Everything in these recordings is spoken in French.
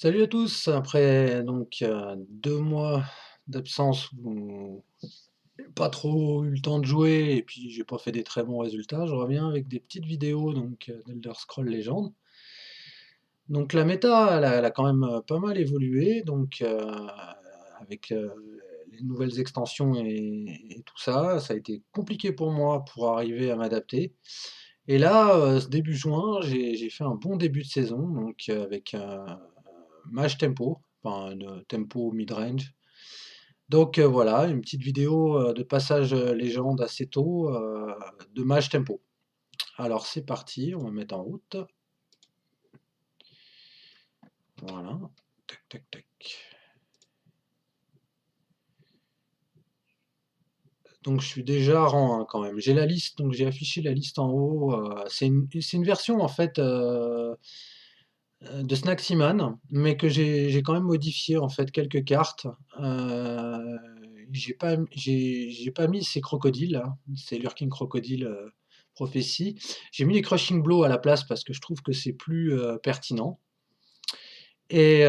Salut à tous, après donc 2 mois d'absence où j'ai pas trop eu le temps de jouer et puis j'ai pas fait des très bons résultats, je reviens avec des petites vidéos d'Elder Scrolls Legends. Donc la méta, elle a quand même pas mal évolué, avec les nouvelles extensions et tout ça, ça a été compliqué pour moi pour arriver à m'adapter. Et là, ce début juin, j'ai fait un bon début de saison, avec mage tempo, enfin un tempo mid-range. Voilà, une petite vidéo de passage légende assez tôt de mage tempo. Alors c'est parti, on va mettre en route. Voilà, tac tac tac. Donc je suis déjà rang 1 quand même. J'ai la liste, donc j'ai affiché la liste en haut. C'est une version en fait de Snaximan, mais que j'ai quand même modifié en fait quelques cartes. J'ai pas mis ces crocodiles là, ces Lurking Crocodile Prophétie. J'ai mis les Crushing Blow à la place parce que je trouve que c'est plus pertinent. Et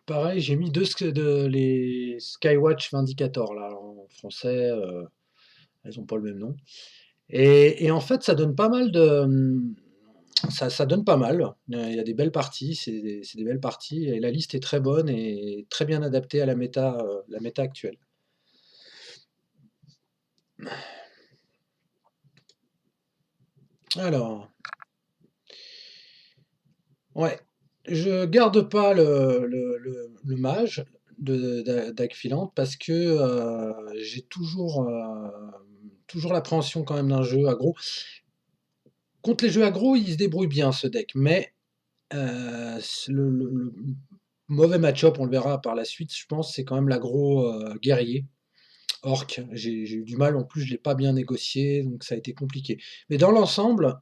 pareil, j'ai mis les Skywatch Vindicator là en français. Elles ont pas le même nom. Et en fait, ça donne pas mal de. Ça donne pas mal. Il y a des belles parties, c'est des belles parties, et la liste est très bonne et très bien adaptée à la méta actuelle. Alors, ouais, je garde pas le mage d'Aquilante parce que j'ai toujours l'appréhension quand même d'un jeu aggro. Contre les jeux aggro, il se débrouille bien ce deck, mais le mauvais match-up, on le verra par la suite, je pense, c'est quand même l'aggro guerrier, orc. J'ai eu du mal, en plus je l'ai pas bien négocié, donc ça a été compliqué. Mais dans l'ensemble,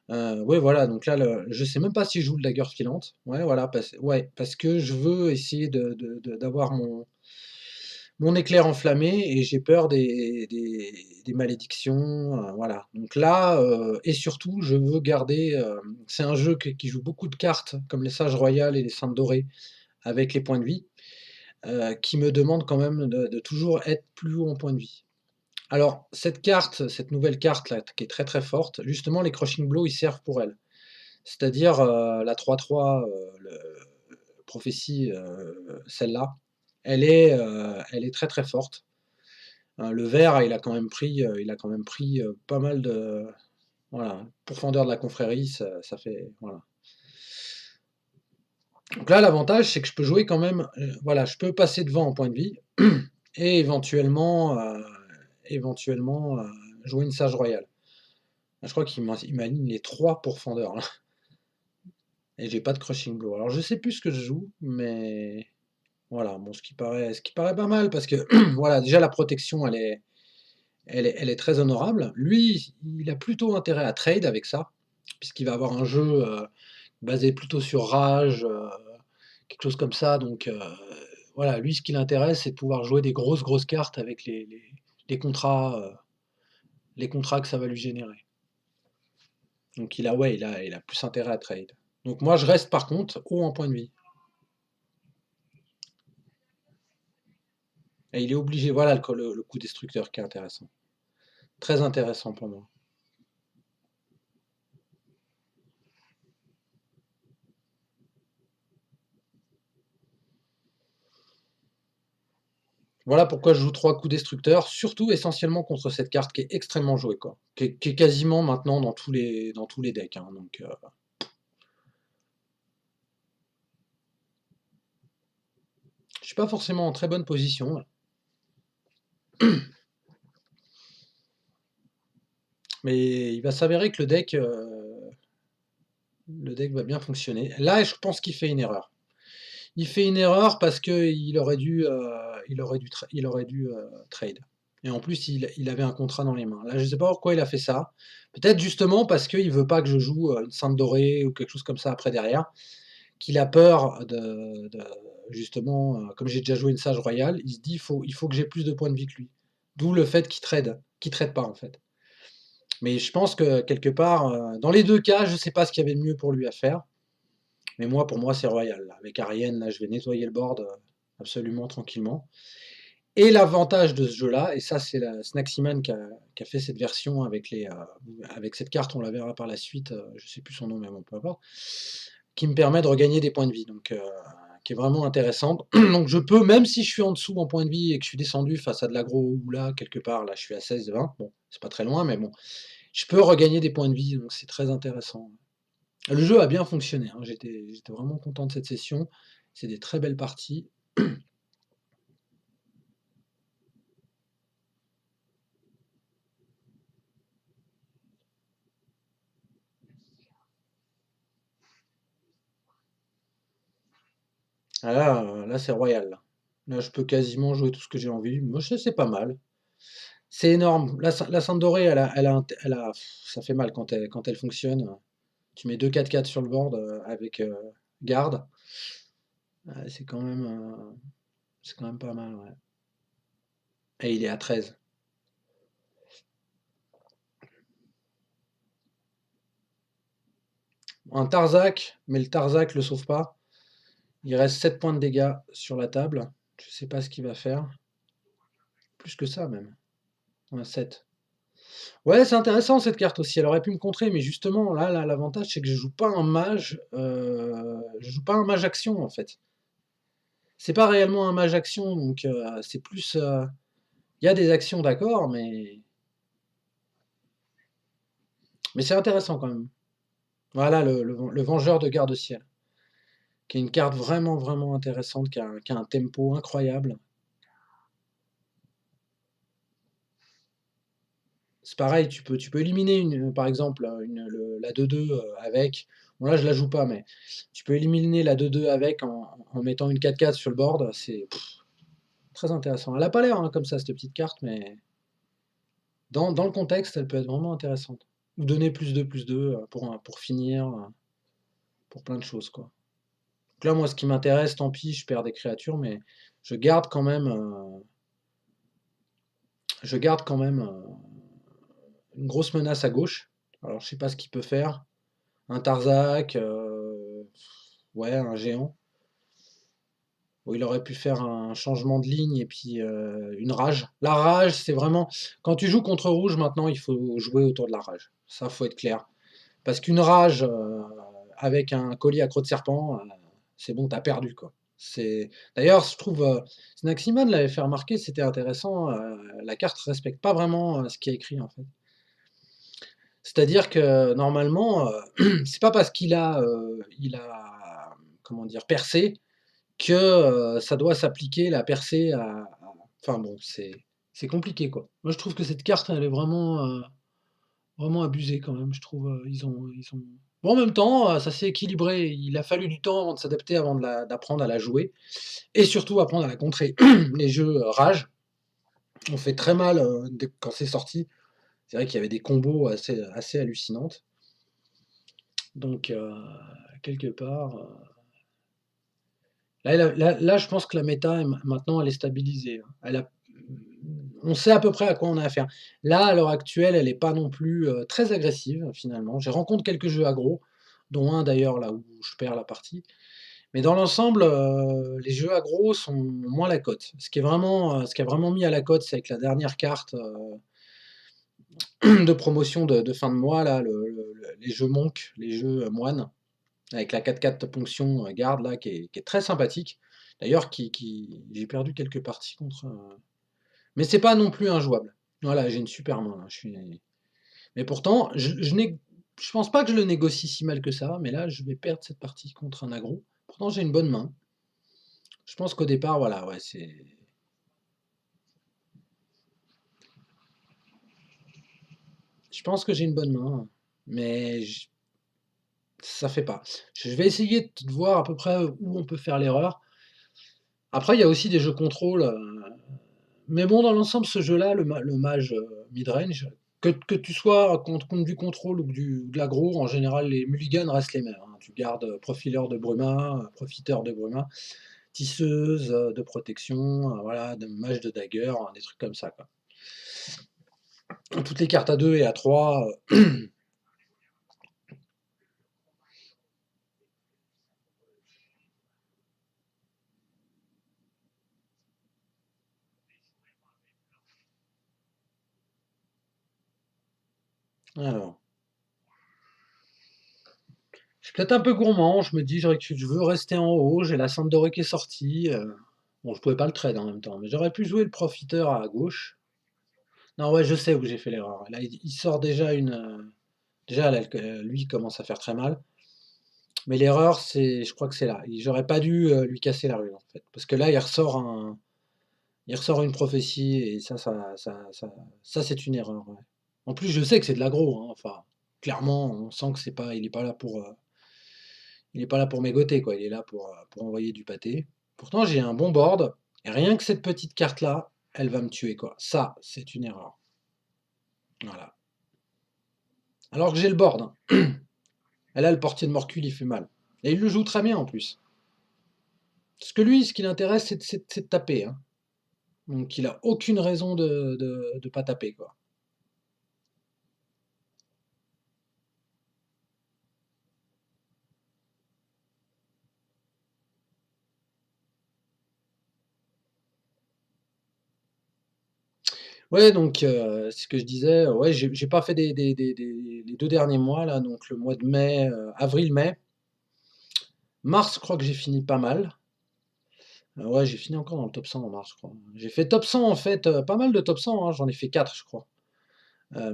ouais voilà, donc là, je sais même pas si je joue le dagger filante. Ouais voilà, parce que je veux essayer d'avoir mon éclair enflammé et j'ai peur des malédictions, voilà. Donc là, et surtout, je veux garder. C'est un jeu qui joue beaucoup de cartes, comme les Sages Royales et les Saintes Dorées, avec les points de vie, qui me demande quand même de toujours être plus haut en points de vie. Alors, cette nouvelle carte là, qui est très très forte, justement, les Crushing Blows, ils servent pour elle. C'est-à-dire la 3-3, prophétie, celle-là, elle est très très forte. Le vert, il a quand même pris pas mal de. Voilà, pourfendeur de la confrérie, ça fait. Voilà. Donc là, l'avantage, c'est que je peux jouer quand même. Voilà, je peux passer devant en point de vie et éventuellement jouer une sage royale. Je crois qu'il m'aligne les 3 pourfendeurs là. Et j'ai pas de crushing blow. Alors je sais plus ce que je joue, mais voilà, bon, ce qui paraît pas mal parce que voilà, déjà la protection, elle est très honorable. Lui, il a plutôt intérêt à trade avec ça, puisqu'il va avoir un jeu basé plutôt sur rage, quelque chose comme ça. Donc voilà, lui, ce qui l'intéresse, c'est de pouvoir jouer des grosses, grosses cartes avec les contrats que ça va lui générer. Donc ouais, il a plus intérêt à trade. Donc moi, je reste par contre haut en point de vie. Et il est obligé, voilà le coup destructeur qui est intéressant. Très intéressant pour moi. Voilà pourquoi je joue 3 coups destructeurs, surtout essentiellement contre cette carte qui est extrêmement jouée, quoi. Qui est quasiment maintenant dans tous les decks, hein, donc je suis pas forcément en très bonne position. Mais il va s'avérer que le deck va bien fonctionner. Là, je pense qu'il fait une erreur. Il fait une erreur parce qu'il aurait dû trade. Et en plus, il avait un contrat dans les mains. Là, je ne sais pas pourquoi il a fait ça. Peut-être justement parce qu'il veut pas que je joue une Sainte Dorée ou quelque chose comme ça après derrière. Qu'il a peur justement, comme j'ai déjà joué une Sage Royale, il se dit il faut que j'ai plus de points de vie que lui. D'où le fait qu'il trade pas en fait. Mais je pense que quelque part, dans les deux cas, je sais pas ce qu'il y avait de mieux pour lui à faire. Mais moi, pour moi, c'est royal, là. Avec Ariane, là, je vais nettoyer le board absolument tranquillement. Et l'avantage de ce jeu-là, et ça c'est la Snaximan qui a fait cette version avec avec cette carte, on la verra par la suite, je sais plus son nom, mais bon, peu importe, qui me permet de regagner des points de vie, donc qui est vraiment intéressante. Donc je peux, même si je suis en dessous en points de vie et que je suis descendu face à de l'aggro ou là, quelque part, là je suis à 16-20, bon, c'est pas très loin, mais bon, je peux regagner des points de vie, donc c'est très intéressant. Le jeu a bien fonctionné, hein, j'étais vraiment content de cette session, c'est des très belles parties. Ah là, là c'est royal. Là, je peux quasiment jouer tout ce que j'ai envie. Moi, c'est pas mal. C'est énorme. La Sainte-Dorée, ça fait mal quand elle fonctionne. Tu mets deux 4-4 sur le board avec garde. C'est quand même pas mal, ouais. Et il est à 13. Un Tarzak, mais le Tarzak le sauve pas. Il reste 7 points de dégâts sur la table. Je sais pas ce qu'il va faire. Plus que ça, même. Ouais, 7. Ouais, c'est intéressant cette carte aussi. Elle aurait pu me contrer, mais justement, là, l'avantage, c'est que je joue pas un mage action en fait. C'est pas réellement un mage action, donc c'est plus. Il y a des actions, d'accord, mais c'est intéressant quand même. Voilà, le Vengeur de Garde-Ciel, qui est une carte vraiment, vraiment intéressante, qui a un tempo incroyable. C'est pareil, tu peux éliminer par exemple la 2-2 avec. Bon là je la joue pas, mais tu peux éliminer la 2-2 avec en mettant une 4-4 sur le board. C'est très intéressant. Elle a pas l'air hein, comme ça cette petite carte, mais dans le contexte, elle peut être vraiment intéressante. Ou donner plus 2 pour finir, pour plein de choses quoi. Donc là moi ce qui m'intéresse, tant pis, je perds des créatures, mais je garde quand même, je garde quand même une grosse menace à gauche. Alors je sais pas ce qu'il peut faire. Un Tarzak, ouais, un géant. Où il aurait pu faire un changement de ligne et puis une rage. La rage, c'est vraiment. Quand tu joues contre rouge, maintenant, il faut jouer autour de la rage. Ça, faut être clair. Parce qu'une rage avec un collier à croc de serpent, c'est bon, t'as perdu, quoi. D'ailleurs, je trouve, Snaximan l'avait fait remarquer, c'était intéressant, la carte respecte pas vraiment ce qui est écrit, en fait. C'est-à-dire que normalement, c'est pas parce il a, comment dire, percé que ça doit s'appliquer la percée enfin bon, c'est compliqué quoi. Moi je trouve que cette carte elle est vraiment abusée quand même. Je trouve ils ont. Bon, en même temps, ça s'est équilibré. Il a fallu du temps avant de s'adapter, avant d'apprendre à la jouer et surtout apprendre à la contrer. Les jeux rage ont fait très mal quand c'est sorti. C'est vrai qu'il y avait des combos assez hallucinantes. Donc, quelque part, là, je pense que la méta, maintenant, elle est stabilisée, hein. On sait à peu près à quoi on a affaire. Là, à l'heure actuelle, elle n'est pas non plus très agressive, finalement. J'ai rencontré quelques jeux aggro, dont un d'ailleurs, là où je perds la partie. Mais dans l'ensemble, les jeux aggro sont moins la cote. Ce qui a vraiment mis à la cote, c'est avec la dernière carte de promotion de fin de mois, là, les jeux monk, les jeux moines, avec la 4-4 ponction garde, là, qui est très sympathique. D'ailleurs, j'ai perdu quelques parties contre. Mais c'est pas non plus injouable. Voilà, j'ai une super main, là, mais pourtant, je pense pas que je le négocie si mal que ça, mais là, je vais perdre cette partie contre un aggro. Pourtant, j'ai une bonne main. Je pense qu'au départ, voilà, ouais, je pense que j'ai une bonne main, mais ça fait pas. Je vais essayer de voir à peu près où on peut faire l'erreur. Après, il y a aussi des jeux contrôle, mais bon, dans l'ensemble, ce jeu-là, le mage midrange, que tu sois contre du contrôle ou de l'aggro, en général, les mulligans restent les mêmes, hein. Tu gardes profileur de Bruma, profiteur de Bruma, tisseuse de protection, voilà, de mage de dagger, hein, des trucs comme ça, quoi. Toutes les cartes à 2 et à 3, Alors, je suis peut-être un peu gourmand, je me dis, je veux rester en haut, j'ai la Sampdoria qui est sortie. Bon, je pouvais pas le trade en même temps, mais j'aurais pu jouer le profiteur à gauche. Non, ouais, je sais où j'ai fait l'erreur. Là, il sort déjà une. Déjà, là, lui il commence à faire très mal. Mais l'erreur, je crois que c'est là. J'aurais pas dû lui casser la rue, en fait. Parce que là, il ressort une prophétie, et ça, c'est une erreur, ouais. En plus, je sais que c'est de l'aggro, hein. Enfin, clairement, on sent que il est pas là pour mégoter, quoi. Il est là pour envoyer du pâté. Pourtant, j'ai un bon board, et rien que cette petite carte-là, elle va me tuer, quoi. Ça, c'est une erreur. Voilà. Alors que j'ai le board, hein. Et là, le portier de Morcule, il fait mal. Et il le joue très bien, en plus. Parce que lui, ce qui l'intéresse, c'est de taper, hein. Donc, il a aucune raison de pas taper, quoi. Ouais, donc, c'est ce que je disais, ouais, j'ai pas fait les 2 derniers mois là, donc le mois de mai, avril-mai. Mars, je crois que j'ai fini pas mal. Ouais, j'ai fini encore dans le top 100 en mars, je crois. J'ai fait top 100 en fait, pas mal de top 100, hein, j'en ai fait 4, je crois.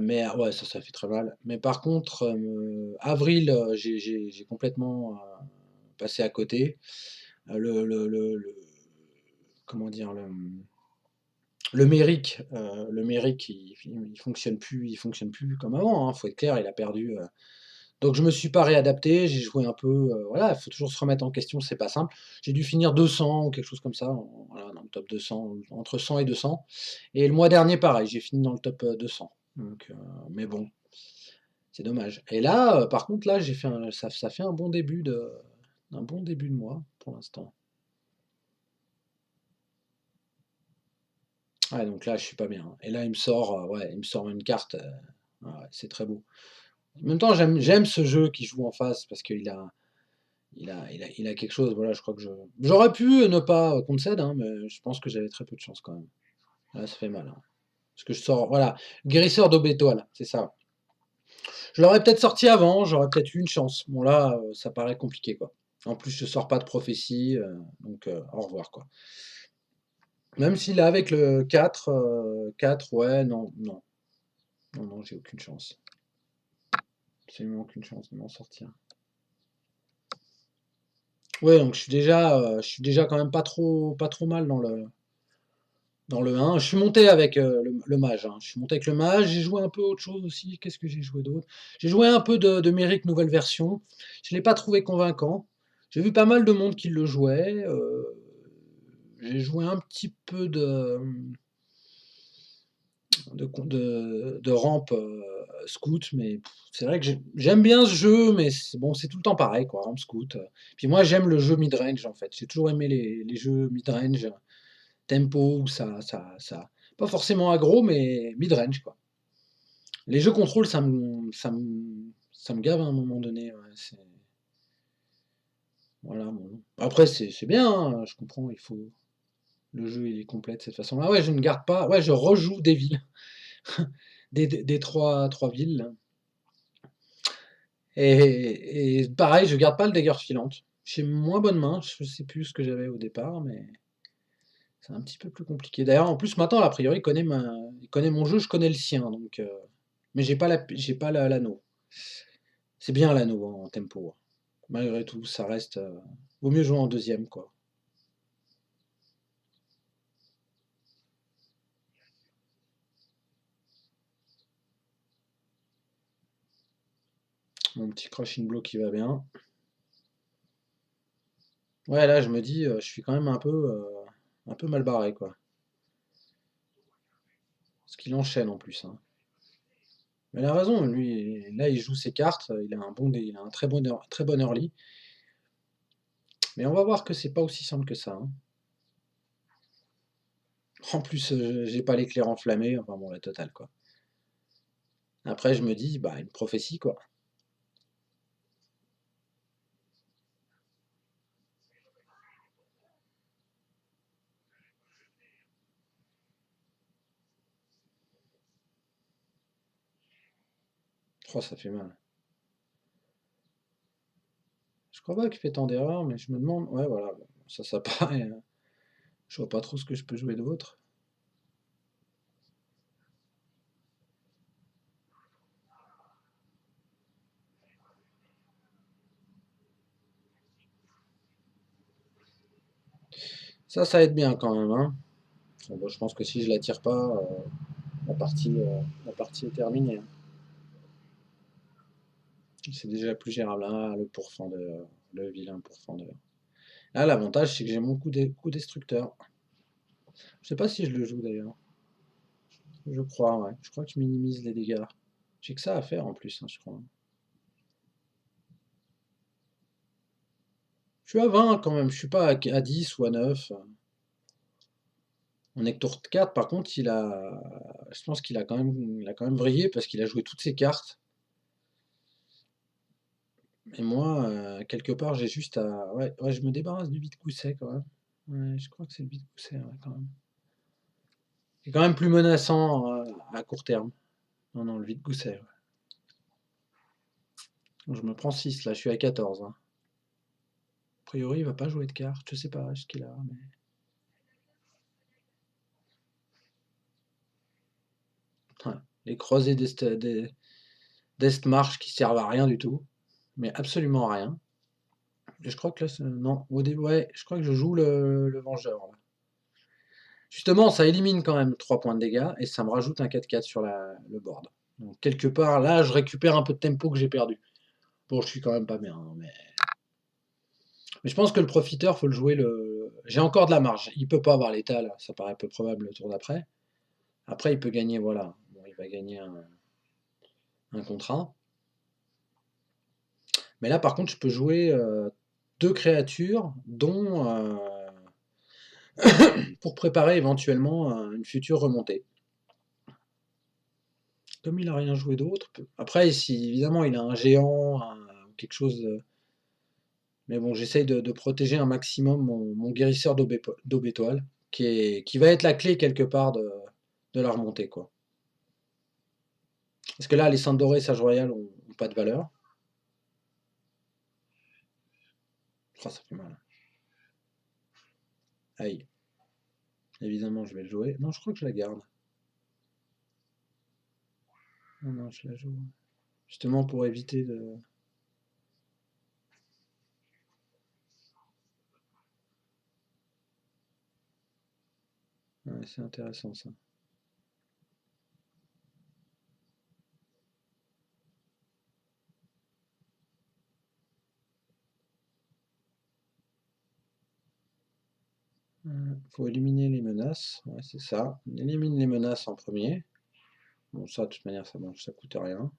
Mais ouais, ça fait très mal. Mais par contre, avril, j'ai complètement, passé à côté. Le comment dire? Le Méric, il fonctionne plus comme avant, hein, faut être clair, il a perdu. Donc je me suis pas réadapté, j'ai joué un peu, voilà, il faut toujours se remettre en question, c'est pas simple. J'ai dû finir 200 ou quelque chose comme ça, voilà, dans le top 200, entre 100 et 200. Et le mois dernier, pareil, j'ai fini dans le top 200. Donc, mais bon, c'est dommage. Et là, par contre, là, ça fait un bon début de mois pour l'instant. Ouais, donc là, je suis pas bien, hein. Et là, ouais, il me sort une carte. Ouais, c'est très beau. En même temps, j'aime ce jeu qui joue en face parce il a quelque chose. Voilà, je crois que j'aurais pu ne pas concéder, hein, mais je pense que j'avais très peu de chance quand même. Là, ça fait mal, hein. Parce que je sors, voilà, guérisseur d'aube étoile, c'est ça. Je l'aurais peut-être sorti avant, j'aurais peut-être eu une chance. Bon là, ça paraît compliqué, quoi. En plus, je sors pas de prophétie, donc au revoir, quoi. Même s'il est avec le 4, 4, ouais, non, non, non, non, j'ai aucune chance. Absolument aucune chance de m'en sortir. Ouais, donc je suis déjà quand même pas trop mal dans le 1. Je suis monté avec le mage, hein. Je suis monté avec le mage. J'ai joué un peu autre chose aussi. Qu'est-ce que j'ai joué d'autre? J'ai joué un peu de Méric nouvelle version. Je l'ai pas trouvé convaincant. J'ai vu pas mal de monde qui le jouait. J'ai joué un petit peu de rampe scout, mais c'est vrai que j'aime bien ce jeu, mais bon, c'est tout le temps pareil, quoi, rampe scout. Puis moi, j'aime le jeu mid-range, en fait. J'ai toujours aimé les jeux mid-range, tempo, où pas forcément aggro, mais mid-range, quoi. Les jeux contrôle, ça me gave à un moment donné, ouais, voilà, bon. Après, c'est bien, hein, je comprends, le jeu, il est complet de cette façon-là. Ouais, je ne garde pas, ouais, je rejoue des villes, des trois villes, là. Et pareil, je garde pas le dagger filante. J'ai moins bonne main, je sais plus ce que j'avais au départ, mais c'est un petit peu plus compliqué. D'ailleurs, en plus, maintenant, a priori, il connaît mon jeu, je connais le sien, donc, mais j'ai pas l'anneau. C'est bien l'anneau, hein, en tempo, hein. Malgré tout, ça reste. Vaut mieux jouer en deuxième, quoi. Mon petit crushing blow qui va bien. Ouais, là, je me dis, je suis quand même un peu mal barré, quoi. Parce qu'il enchaîne en plus, hein. Mais il a raison, lui, là, il joue ses cartes, il a un très bon early. Mais on va voir que c'est pas aussi simple que ça, hein. En plus, j'ai pas l'éclair enflammé, enfin bon, la totale, quoi. Après, je me dis, bah, une prophétie, quoi. Oh, ça fait mal. Je crois pas qu'il fait tant d'erreurs, mais je me demande. Ouais, voilà. Bon, ça paraît. Je vois pas trop ce que je peux jouer d'autre. Ça aide bien quand même, hein. Bon, bah, je pense que si je la tire pas, la partie est terminée, hein. C'est déjà plus gérable. Ah, le pourfendeur, le vilain pourfendeur. Là, l'avantage, c'est que j'ai mon coup destructeur. Je sais pas si je le joue d'ailleurs. Je crois, ouais. Je crois que je minimise les dégâts. J'ai que ça à faire en plus, hein, je crois. Je suis à 20 quand même, je suis pas à 10 ou à 9. Mon Hector 4, par contre, je pense il a quand même vrillé parce qu'il a joué toutes ses cartes. Et moi, quelque part, j'ai juste à. Ouais, ouais, je me débarrasse du vide-gousset quand même. Ouais, je crois que c'est le vide-gousset, ouais, quand même. C'est quand même plus menaçant à court terme. Non, non, le vide-gousset, ouais. Donc, je me prends 6 là, je suis à 14, hein. A priori, il va pas jouer de cartes, je sais pas ce qu'il a. Ouais. Les croisés d'Est-Marche qui servent à rien du tout, mais absolument à rien. Et je crois que là, non, au début, ouais, je crois que je joue le Vengeur, là. Justement, ça élimine quand même 3 points de dégâts et ça me rajoute un 4-4 sur le board. Donc, quelque part, là, je récupère un peu de tempo que j'ai perdu. Bon, je suis quand même pas bien, hein, mais je pense que le profiteur, faut le jouer J'ai encore de la marge. Il peut pas avoir l'état, là. Ça paraît peu probable le tour d'après. Après, il peut gagner, voilà. Bon, il va gagner un contrat. Mais là, par contre, je peux jouer 2 créatures, dont pour préparer éventuellement une future remontée. Comme il n'a rien joué d'autre. Après, si évidemment il a un géant, quelque chose. Mais bon, j'essaye de protéger un maximum mon guérisseur d'aube étoile, qui va être la clé quelque part de la remontée, quoi. Parce que là, les Saintes Dorées, Sage Royal ont pas de valeur. Oh, ça fait mal. Aïe. Évidemment, je vais le jouer. Non, je crois que je la garde. Non, non, je la joue. Justement pour éviter de. Ouais, c'est intéressant ça. Faut éliminer les menaces. Ouais, c'est ça. On élimine les menaces en premier. Bon, ça, de toute manière, ça coûte rien.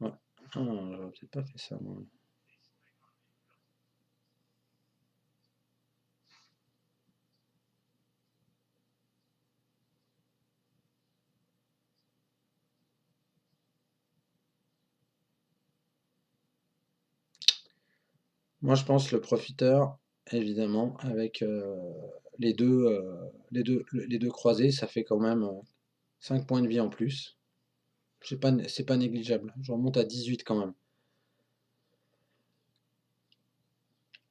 Ouais. Ah, j'aurais peut-être pas fait ça, moi. Moi, je pense le profiteur, évidemment, avec les deux croisés, ça fait quand même 5 points de vie en plus. C'est pas négligeable. Je remonte à 18 quand même.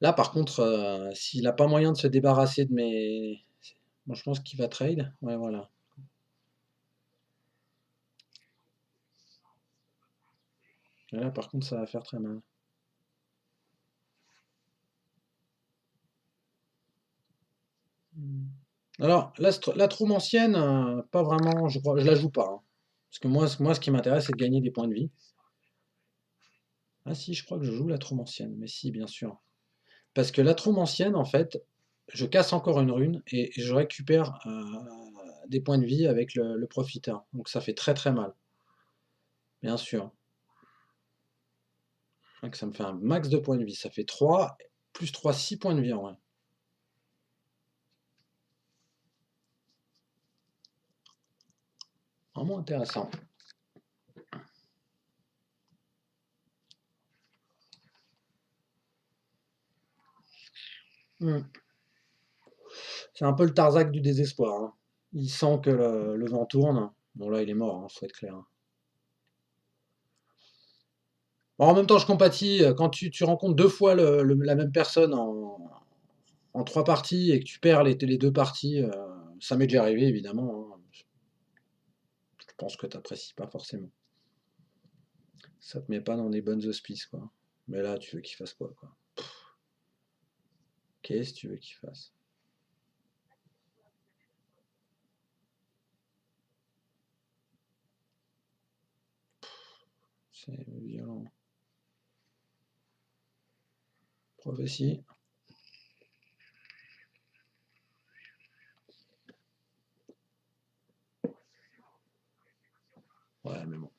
Là, par contre, s'il n'a pas moyen de se débarrasser de mes. Moi, je pense qu'il va trade. Ouais, voilà. Et là, par contre, ça va faire très mal. Alors, la Trôme ancienne, pas vraiment, je la joue pas, hein. Parce que moi, ce qui m'intéresse, c'est de gagner des points de vie. Ah si, je crois que je joue la Trôme ancienne, mais si, bien sûr. Parce que la Trôme ancienne, en fait, je casse encore une rune et je récupère des points de vie avec le profiteur. Donc ça fait très très mal, bien sûr. Donc ça me fait un max de points de vie. Ça fait 3 plus 3, 6 points de vie en vrai. Vraiment intéressant. Hmm. C'est un peu le Tarzac du désespoir, hein. Il sent que le vent tourne. Bon là, il est mort, hein, faut être clair, hein. En même temps, je compatis, quand tu rencontres 2 fois la même personne en 3 parties et que tu perds les 2 parties, ça m'est déjà arrivé évidemment, hein. Je pense que tu apprécies pas forcément. Ça te met pas dans des bonnes auspices, quoi. Mais là, tu veux qu'il fasse quoi, quoi? Qu'est-ce que tu veux qu'il fasse? C'est violent. Prophétie. Ouais, mais bon.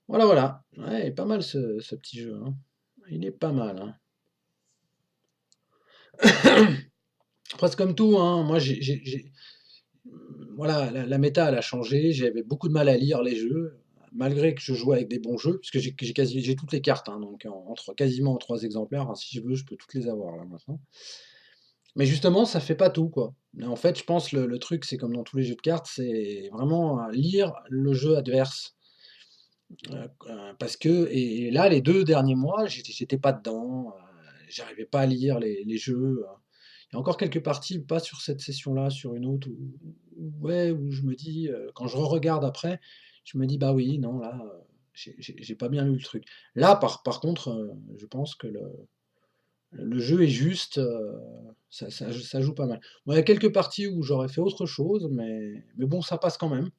Voilà, voilà. Ouais, il est pas mal ce petit jeu, hein. Il est pas mal, hein. Presque comme tout, hein. Moi, voilà, la méta, elle a changé. J'avais beaucoup de mal à lire les jeux, malgré que je jouais avec des bons jeux, puisque j'ai toutes les cartes, hein, donc quasiment en 3 exemplaires, hein. Si je veux, je peux toutes les avoir là maintenant. Mais justement, ça fait pas tout, quoi. En fait, je pense le truc, c'est comme dans tous les jeux de cartes, c'est vraiment lire le jeu adverse. Parce que et là, les 2 derniers mois, j'étais pas dedans, j'arrivais pas à lire les jeux. Il y a encore quelques parties, pas sur cette session-là, sur une autre ouais, où je me dis, quand je regarde après, je me dis: «Bah oui, non, là, j'ai pas bien lu le truc». Là, par contre, je pense que le jeu est juste, ça joue pas mal. Bon, il y a quelques parties où j'aurais fait autre chose, mais bon, ça passe quand même,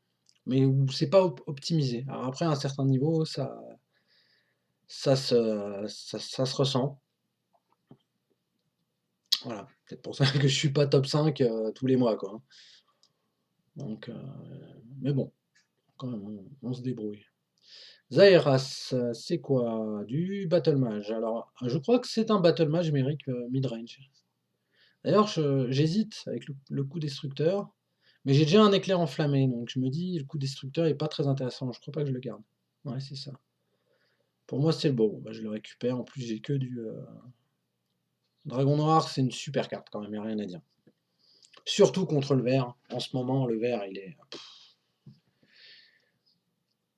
mais où c'est pas optimisé. Alors après, à un certain niveau, ça se ressent. Voilà, peut-être pour ça que je suis pas top 5 tous les mois, quoi, hein. Donc, mais bon, quand même, on se débrouille. Zaeras, c'est quoi? Du battle mage. Alors, je crois que c'est un battle mage mérique mid-range. D'ailleurs, j'hésite avec le coup destructeur, mais j'ai déjà un éclair enflammé, donc je me dis le coup destructeur est pas très intéressant. Je crois pas que je le garde. Ouais, c'est ça. Pour moi, c'est le bon. Bah, je le récupère. En plus, j'ai que du dragon noir. C'est une super carte quand même, y a rien à dire. Surtout contre le vert. En ce moment, le vert, il est.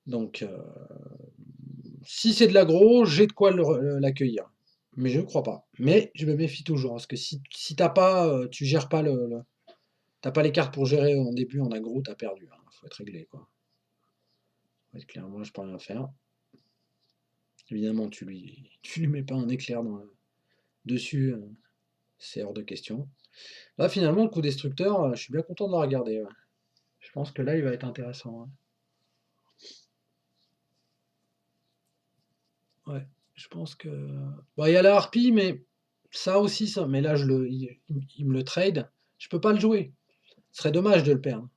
Donc, si c'est de l'aggro, j'ai de quoi l'accueillir. Mais je ne crois pas. Mais je me méfie toujours. Parce que si t'as pas, tu gères pas t'as pas les cartes pour gérer en début en aggro, t'as perdu, hein. Faut être réglé, quoi. Faut être clair, moi je peux rien faire. Évidemment, tu lui mets pas un éclair dessus, c'est hors de question. Là, finalement, le coup destructeur, je suis bien content de le regarder, ouais. Je pense que là, il va être intéressant, ouais. Ouais, je pense que. Bon, il y a la harpie, mais ça aussi, ça. Mais là, il me le trade. Je peux pas le jouer. Ce serait dommage de le perdre.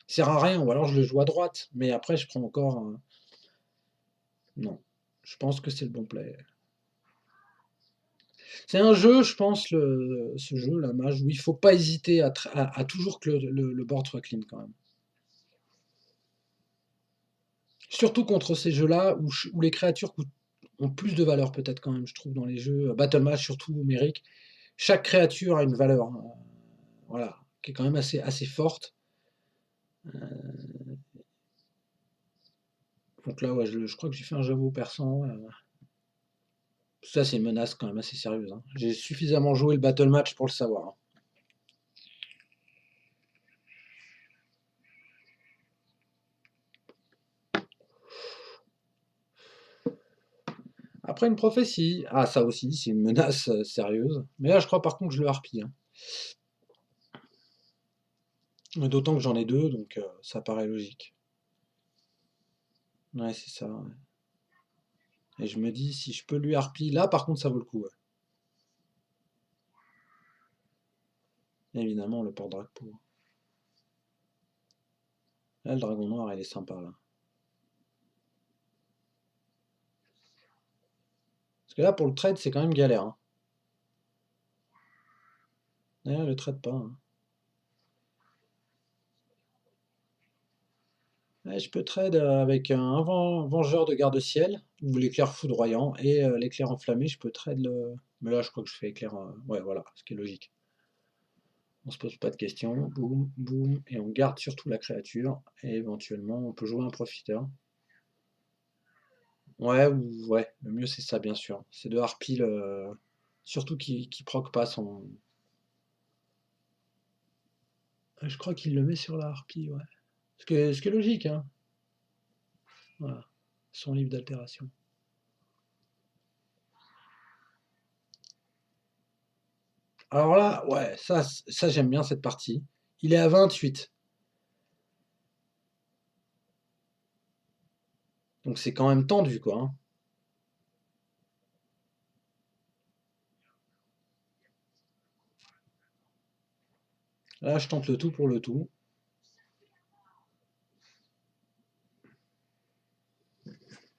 Il sert à rien, ou alors je le joue à droite. Mais après, je prends encore. Non. Je pense que c'est le bon play. C'est un jeu, je pense, ce jeu, la mage, où il faut pas hésiter à toujours que le board soit clean quand même. Surtout contre ces jeux-là où les créatures ont plus de valeur peut-être quand même, je trouve, dans les jeux Battle Mage, surtout numérique. Chaque créature a une valeur, hein, voilà, qui est quand même assez forte. Donc là, ouais, je crois que j'ai fait un Javot persan. Ça, c'est une menace quand même assez sérieuse, hein. J'ai suffisamment joué le Battle Match pour le savoir, hein. Après une prophétie. Ah, ça aussi, c'est une menace sérieuse. Mais là, je crois par contre que je le harpie, hein. D'autant que j'en ai deux, donc ça paraît logique. Ouais, c'est ça, ouais. Et je me dis, si je peux lui harpie, là par contre ça vaut le coup, ouais. Évidemment, le porte-drapeau. Là, le dragon noir, il est sympa, là. Parce que là, pour le trade, c'est quand même galère, hein. D'ailleurs, il le trade pas, hein. Ouais, je peux trade avec un vengeur de garde-ciel ou l'éclair foudroyant et l'éclair enflammé, je peux trade le. Mais là, je crois que je fais éclair. Ouais, voilà, ce qui est logique. On se pose pas de questions. Boum, boum, et on garde surtout la créature. Et éventuellement, on peut jouer un profiteur. Ouais, ouais, le mieux c'est ça, bien sûr. C'est de harpie, surtout qui proc pas son. Je crois qu'il le met sur la harpie, ouais. Ce qui est logique, hein. Voilà. Son livre d'altération. Alors là, ouais, ça j'aime bien cette partie. Il est à 28. Donc c'est quand même tendu, quoi, hein. Là, je tente le tout pour le tout.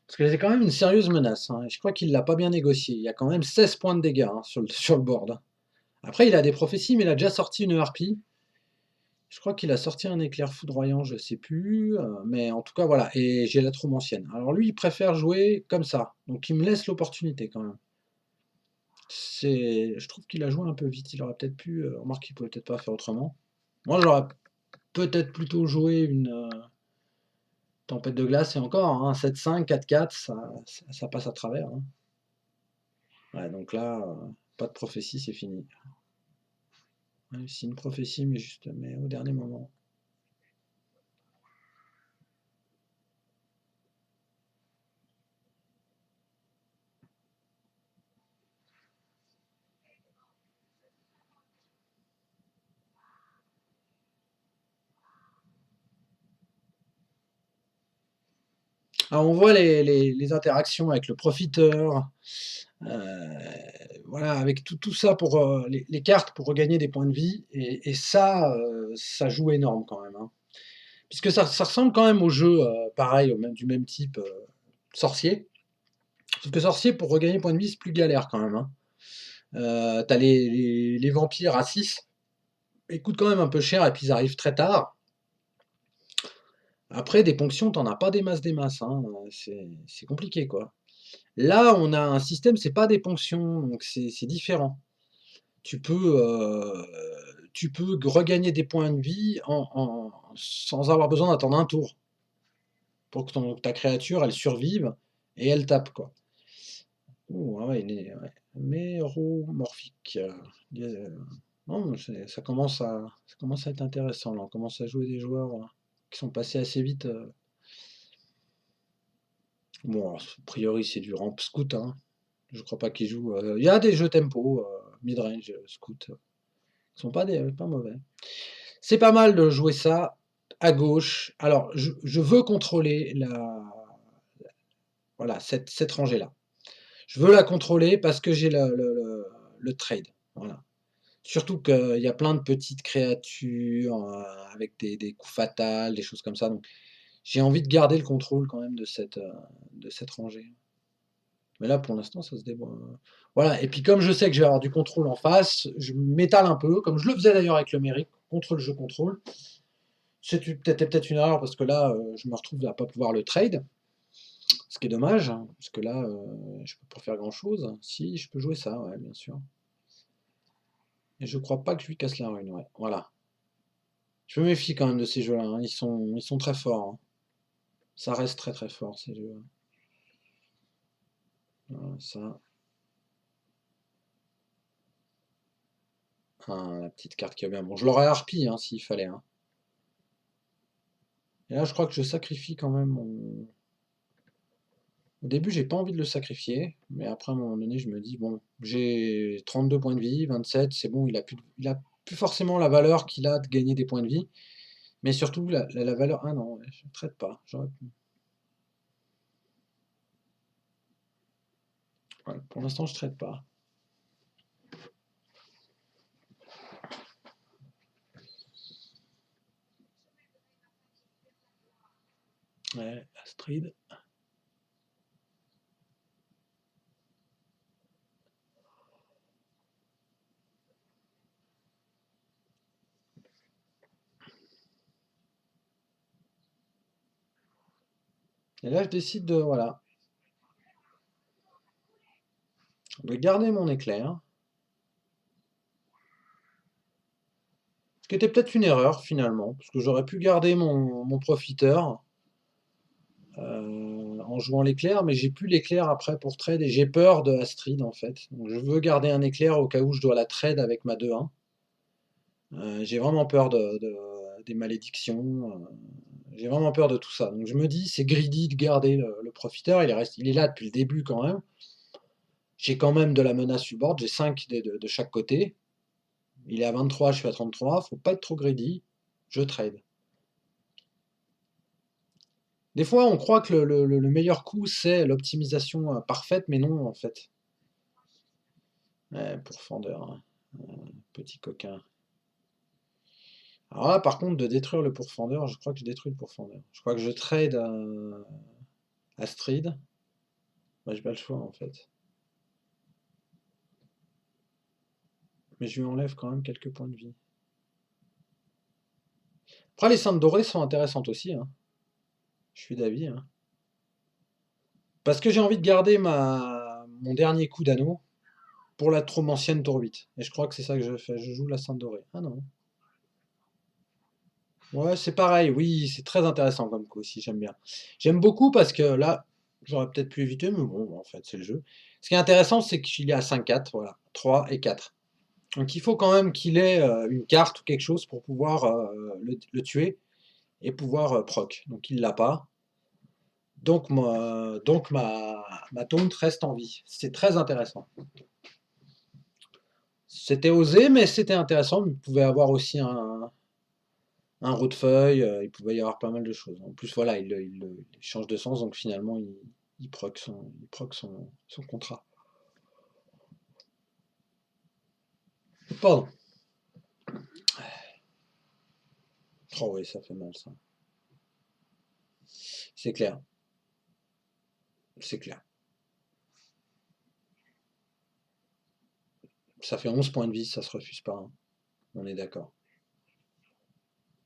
Parce que c'est quand même une sérieuse menace, hein. Je crois qu'il l'a pas bien négocié. Il y a quand même 16 points de dégâts, hein, sur le board, hein. Après, il a des prophéties, mais il a déjà sorti une harpie. Je crois qu'il a sorti un éclair foudroyant, je sais plus, mais en tout cas, voilà. Et j'ai la troupe ancienne. Alors lui, il préfère jouer comme ça. Donc il me laisse l'opportunité quand même. Je trouve qu'il a joué un peu vite. Il aurait peut-être pu. Remarque, il pouvait peut-être pas faire autrement. Moi, j'aurais peut-être plutôt joué une tempête de glace et encore, hein, 7-5, 4-4, ça passe à travers, hein. Ouais, donc là, pas de prophétie, c'est fini. Ouais, c'est une prophétie, mais au dernier moment. Alors on voit les interactions avec le profiteur, euh, voilà, avec tout ça pour les cartes pour regagner des points de vie, et ça, ça joue énorme quand même, hein. Puisque ça ressemble quand même au jeu, pareil, du même type, sorcier. Sauf que sorcier, pour regagner des points de vie, c'est plus galère quand même, hein. T'as les vampires à 6, ils coûtent quand même un peu cher et puis ils arrivent très tard. Après, des ponctions, t'en as pas des masses, hein. C'est compliqué, quoi. Là, on a un système, c'est pas des ponctions, donc c'est différent. Tu peux, regagner des points de vie sans avoir besoin d'attendre un tour pour que ta créature, elle survive et elle tape, quoi. Ouh, ah ouais, il est ouais, méromorphique. Non, ça commence à être intéressant, là. On commence à jouer des joueurs qui sont passés assez vite. Bon, alors, a priori, c'est du ramp scout, hein. Je crois pas qu'ils jouent. Il y a des jeux tempo, mid-range, scout, qui sont pas mauvais. C'est pas mal de jouer ça à gauche. Alors, je veux contrôler voilà, cette rangée-là. Je veux la contrôler parce que j'ai le trade. Voilà. Surtout qu'il y a plein de petites créatures avec des coups fatals, des choses comme ça. Donc, j'ai envie de garder le contrôle quand même de cette rangée. Mais là, pour l'instant, ça se débrouille. Voilà. Et puis, comme je sais que je vais avoir du contrôle en face, je m'étale un peu, comme je le faisais d'ailleurs avec le mérique, contrôle, jeu, contrôle. C'était peut-être une erreur parce que là, je me retrouve à pas pouvoir le trade, ce qui est dommage, hein, parce que là, je peux pas faire grand-chose. Si, je peux jouer ça, ouais, bien sûr. Et je crois pas que je lui casse la rune, ouais. Voilà. Je me méfie quand même de ces jeux-là, hein. Ils sont très forts, hein. Ça reste très très fort, ces jeux. Voilà, ça. Ah, la petite carte qui est bien. Bon, je l'aurais harpie, hein, s'il fallait, hein. Et là, je crois que je sacrifie quand même mon. Au début, j'ai pas envie de le sacrifier, mais après, à un moment donné, je me dis, bon, j'ai 32 points de vie, 27, c'est bon, il a plus forcément la valeur qu'il a de gagner des points de vie, mais surtout la valeur. Ah non, ouais, je ne traite pas. Ouais, pour l'instant, je ne traite pas. Ouais, Astrid. Et là, je décide de, voilà, de garder mon éclair. Ce qui était peut-être une erreur finalement, parce que j'aurais pu garder mon profiteur en jouant l'éclair, mais j'ai plus l'éclair après pour trade et j'ai peur de Astrid en fait. Donc je veux garder un éclair au cas où je dois la trade avec ma 2-1. J'ai vraiment peur des malédictions, j'ai vraiment peur de tout ça. Donc je me dis, c'est greedy de garder le profiteur, il est là depuis le début quand même. J'ai quand même de la menace sur board, j'ai 5 de chaque côté. Il est à 23, je suis à 33, faut pas être trop greedy, je trade. Des fois, on croit que le meilleur coup, c'est l'optimisation parfaite, mais non, en fait. Ouais, pour Fender, hein. Petit coquin. Alors là, par contre, de détruire le pourfendeur, je crois que je détruis le pourfendeur. Je crois que je trade Astrid. Bah, j'ai pas le choix, en fait. Mais je lui enlève quand même quelques points de vie. Après, les ceintes dorées sont intéressantes aussi, hein. Je suis d'avis, hein. Parce que j'ai envie de garder mon dernier coup d'anneau pour la trop ancienne tour 8. Et je crois que c'est ça que je fais. Je joue la ceinte dorée. Ah non. Ouais, c'est pareil, oui, c'est très intéressant comme coup aussi, j'aime bien. J'aime beaucoup parce que là, j'aurais peut-être pu éviter, mais bon, en fait, c'est le jeu. Ce qui est intéressant, c'est qu'il est à 5-4, voilà, 3 et 4. Donc il faut quand même qu'il ait une carte ou quelque chose pour pouvoir le tuer et pouvoir proc. Donc il l'a pas. Donc ma taunt reste en vie. C'est très intéressant. C'était osé, mais c'était intéressant. Il pouvait avoir aussi un roue de feuille, il pouvait y avoir pas mal de choses. En plus, voilà, il change de sens, donc finalement, il proc son contrat. Pardon. Oh oui, ça fait mal, ça. C'est clair. C'est clair. Ça fait 11 points de vie, ça se refuse pas, hein. On est d'accord.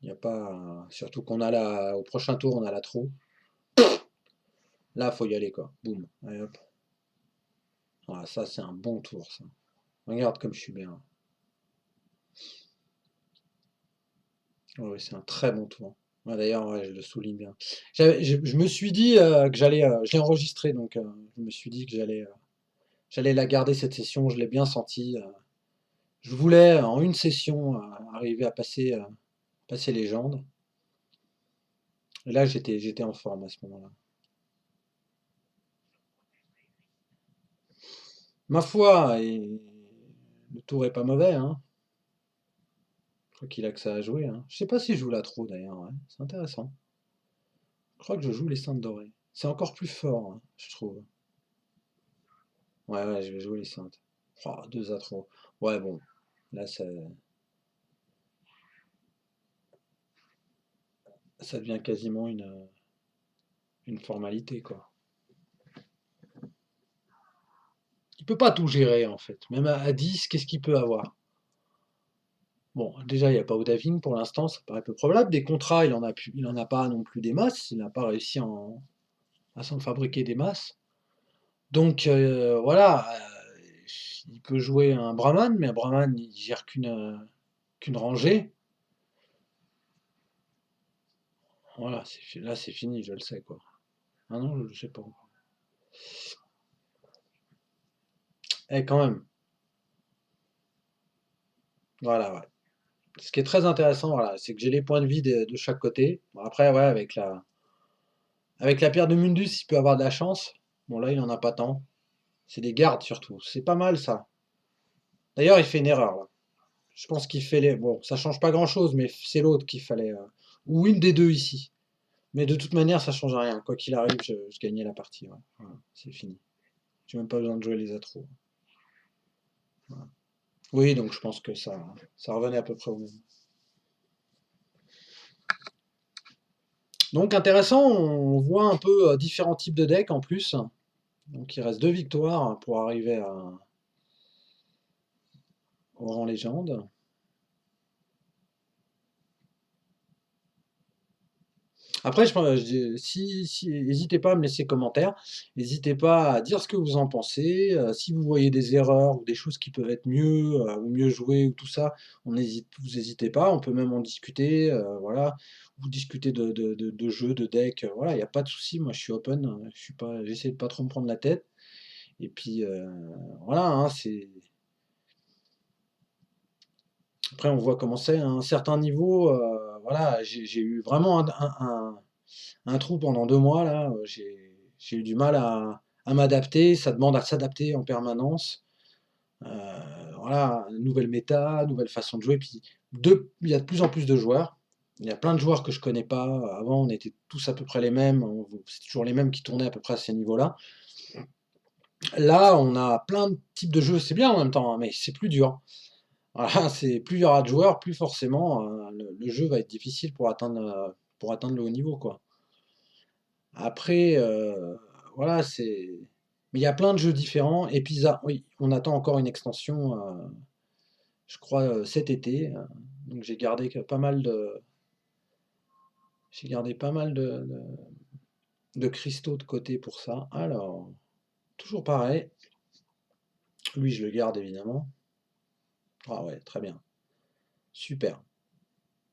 Il n'y a pas. Surtout qu'on a au prochain tour, on a la trou. Là, faut y aller, quoi. Boum. Allez, hop. Voilà, ça, c'est un bon tour, ça. Regarde comme je suis bien. Oh, oui, c'est un très bon tour. Ouais, d'ailleurs, ouais, je le souligne bien. Je me suis dit que j'allais. Je l'ai enregistré, donc je me suis dit que j'allais la garder cette session. Je l'ai bien senti. Je voulais, en une session, arriver à passer légende. Et là, j'étais en forme à ce moment-là. Ma foi, le tour est pas mauvais, hein. Je crois qu'il a que ça à jouer, hein. Je sais pas si je joue la trop d'ailleurs, ouais. C'est intéressant. Je crois que je joue les Saintes dorées. C'est encore plus fort, hein, je trouve. Ouais, ouais, je vais jouer les Saintes. Oh, 2 à trop. Ouais, bon. Là, ça devient quasiment une formalité, quoi. Il peut pas tout gérer, en fait. Même à 10, qu'est-ce qu'il peut avoir? Bon, déjà, il n'y a pas Odaving pour l'instant, ça paraît peu probable. Des contrats, il en a pas non plus des masses. Il n'a pas réussi à s'en fabriquer des masses. Donc voilà, il peut jouer un Brahman, mais un Brahman, il gère qu'une rangée. Voilà, là c'est fini, je le sais quoi. Ah non, je sais pas. Eh, quand même. Voilà, ouais. Ce qui est très intéressant, voilà, c'est que j'ai les points de vie de chaque côté. Bon, après, ouais, avec la pierre de Mundus, il peut avoir de la chance. Bon, là, il en a pas tant. C'est des gardes surtout. C'est pas mal ça. D'ailleurs, il fait une erreur là. Je pense qu'il fait les. Bon, ça change pas grand-chose, mais c'est l'autre qu'il fallait. Ou une des deux ici. Mais de toute manière, ça change rien. Quoi qu'il arrive, je gagnais la partie, ouais. Voilà, c'est fini. J'ai même pas besoin de jouer les atros. Voilà. Oui, donc je pense que ça revenait à peu près au même. Donc intéressant, on voit un peu différents types de decks en plus. Donc il reste 2 victoires pour arriver au rang légende. Après, si n'hésitez pas à me laisser commentaire, n'hésitez pas à dire ce que vous en pensez, si vous voyez des erreurs ou des choses qui peuvent être mieux, ou mieux jouées ou tout ça, vous hésitez pas, on peut même en discuter, voilà. Vous discuter de jeux, de decks, voilà, il y a pas de souci, moi je suis open, je suis pas j'essaie de pas trop me prendre la tête et puis, voilà, hein, c'est après on voit comment c'est, à un certain niveau, voilà, j'ai eu vraiment un trou pendant 2 mois là, j'ai eu du mal à m'adapter, ça demande à s'adapter en permanence. Heu, voilà, nouvelle méta, nouvelle façon de jouer, puis il y a de plus en plus de joueurs. Il y a plein de joueurs que je connais pas. Avant, on était tous à peu près les mêmes, c'est toujours les mêmes qui tournaient à peu près à ces niveaux-là. Là, on a plein de types de jeux, c'est bien en même temps, hein, mais c'est plus dur. Voilà, c'est plus il y aura de joueurs, plus forcément, le jeu va être difficile pour atteindre le haut niveau, quoi. Après, voilà, mais il y a plein de jeux différents et puis ça oui, on attend encore une extension, je crois, cet été, donc j'ai gardé pas mal de cristaux de côté pour ça. Alors, toujours pareil, lui je le garde évidemment. Ah ouais, très bien, super.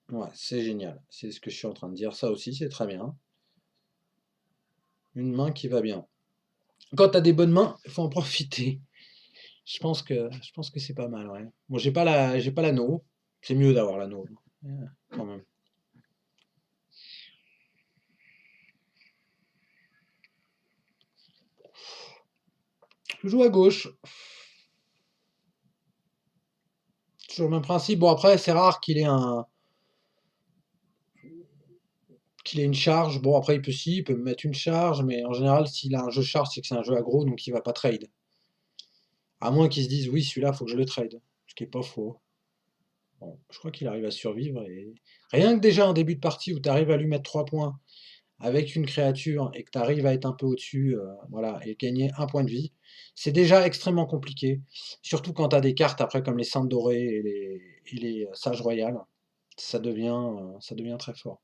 Ouais, c'est génial, c'est ce que je suis en train de dire, ça aussi c'est très bien. Une main qui va bien. Quand tu as des bonnes mains, il faut en profiter. Je pense que c'est pas mal, ouais. Bon, j'ai pas l'anneau. C'est mieux d'avoir l'anneau, quand même. Je joue à gauche. Toujours le même principe. Bon, après, c'est rare qu'il ait une charge. Bon, après, il peut me mettre une charge, mais en général, s'il a un jeu charge, c'est que c'est un jeu aggro, donc il va pas trade. À moins qu'il se dise, oui, celui-là, faut que je le trade. Ce qui est pas faux. Bon, je crois qu'il arrive à survivre et rien que déjà en début de partie où tu arrives à lui mettre 3 points avec une créature et que tu arrives à être un peu au-dessus, voilà, et gagner un point de vie, c'est déjà extrêmement compliqué. Surtout quand tu as des cartes après comme les Saintes Dorées et les Sages Royales, ça devient très fort.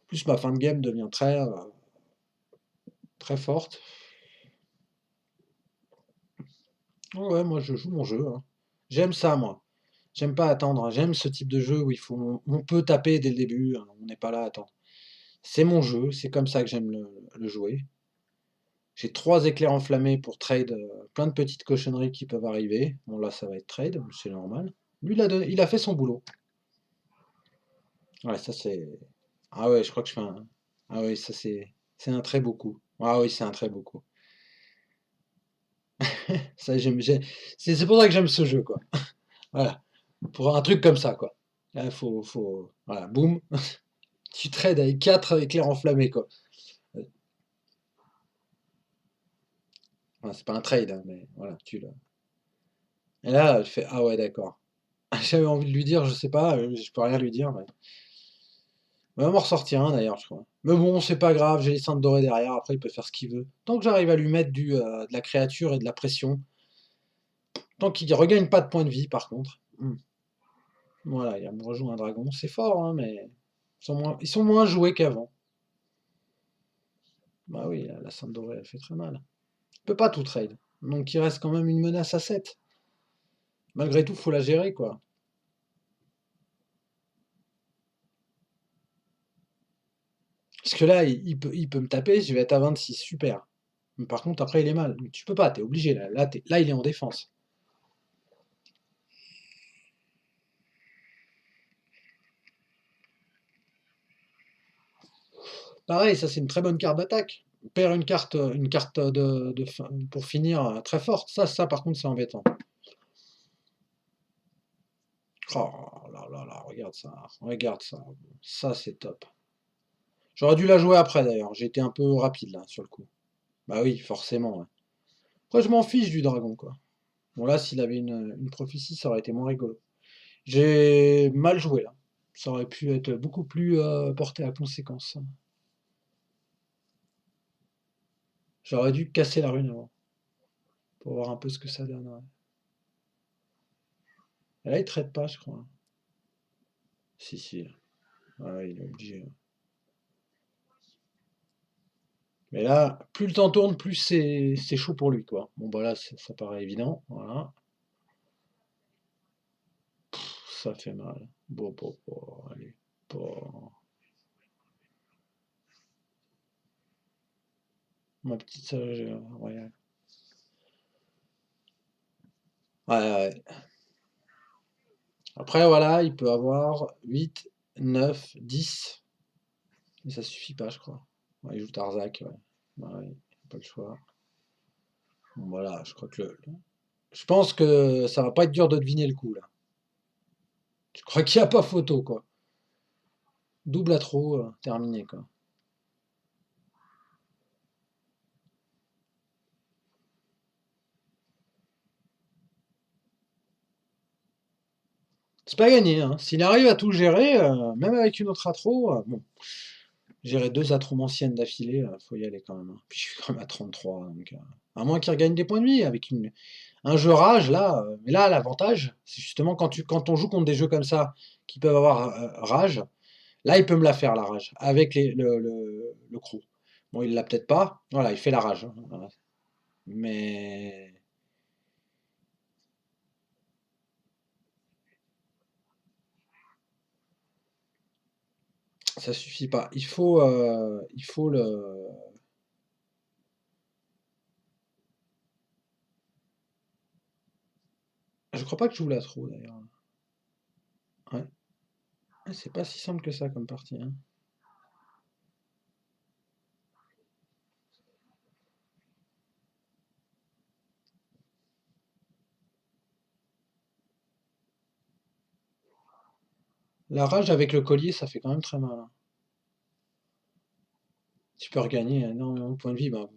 Plus ma fin de game devient très forte. Ouais, ouais, moi je joue mon jeu, hein. J'aime ça, moi. J'aime pas attendre, hein. J'aime ce type de jeu où on peut taper dès le début, hein. On n'est pas là à attendre. C'est mon jeu, c'est comme ça que j'aime le jouer. J'ai 3 éclairs enflammés pour trade, plein de petites cochonneries qui peuvent arriver. Bon là ça va être trade, c'est normal. Lui il a fait son boulot. Ouais, ça c'est ah ouais, je crois que je fais un ah oui, ça c'est un très beau coup. Ah oui, c'est un très beau coup. Ça c'est pour ça que j'aime ce jeu, quoi. Voilà, pour un truc comme ça, quoi. Là, voilà, boum, tu trades avec 4 éclairs enflammés, quoi. Ouais, c'est pas un trade, hein, mais voilà, tu le et là, tu fais: «Ah ouais, d'accord». J'avais envie de lui dire, je sais pas, je peux rien lui dire, mais il va m'en ressortir un d'ailleurs, je crois. Mais bon, c'est pas grave, j'ai les Saintes dorées derrière, après il peut faire ce qu'il veut. Tant que j'arrive à lui mettre de la créature et de la pression, tant qu'il regagne pas de points de vie par contre. Voilà, il me rejoue un dragon, c'est fort, hein, mais ils sont moins joués qu'avant. Bah oui, la Sainte dorée, elle fait très mal. Il peut pas tout trade. Donc il reste quand même une menace à 7. Malgré tout, faut la gérer, quoi. Parce que là, il peut me taper, je vais être à 26, super. Mais par contre, après, il est mal. Donc tu peux pas, t'es obligé, là. Là, il est en défense. Pareil, ça c'est une très bonne carte d'attaque. On perd une carte pour finir très forte. Ça par contre c'est embêtant. Oh là là là, regarde ça, regarde ça. Ça c'est top. J'aurais dû la jouer après d'ailleurs. J'ai été un peu rapide là sur le coup. Bah oui, forcément, ouais. Après je m'en fiche du dragon quoi. Bon là s'il avait une prophétie ça aurait été moins rigolo. J'ai mal joué là. Ça aurait pu être beaucoup plus porté à conséquence. J'aurais dû casser la rune avant pour voir un peu ce que ça donne, ouais. Et là, il traite pas, je crois. Si, si. Ouais, il est obligé. Mais là, plus le temps tourne, plus c'est chaud pour lui, quoi. Bon, bah là, ça paraît évident. Voilà. Ça fait mal. Bon, bon, bon, allez. Bon. Ma petite sage royale. Ouais, ouais. Après, voilà, il peut avoir 8, 9, 10. Mais ça suffit pas, je crois. Ouais, il joue Tarzak, ouais. Ouais, pas le choix. Bon, voilà, je crois que je pense que ça va pas être dur de deviner le coup, là. Je crois qu'il n'y a pas photo, quoi. Double à trop, terminé, quoi. C'est pas gagné, hein. S'il arrive à tout gérer, même avec une autre atro, bon, gérer deux atrons anciennes d'affilée, faut y aller quand même, hein. Puis je suis quand même à 33, donc, à moins qu'il regagne des points de vie avec un jeu rage, là. Mais là, l'avantage, c'est justement quand on joue contre des jeux comme ça, qui peuvent avoir rage, là, il peut me la faire, la rage, avec le crew. Bon, il l'a peut-être pas, voilà, il fait la rage, hein, voilà. Mais ça suffit pas. Il faut le. Je crois pas que je joue la trop d'ailleurs. Ouais. Ah, c'est pas si simple que ça comme partie, hein. La rage avec le collier, ça fait quand même très mal, hein. Tu peux regagner énormément de points de vie. Bah,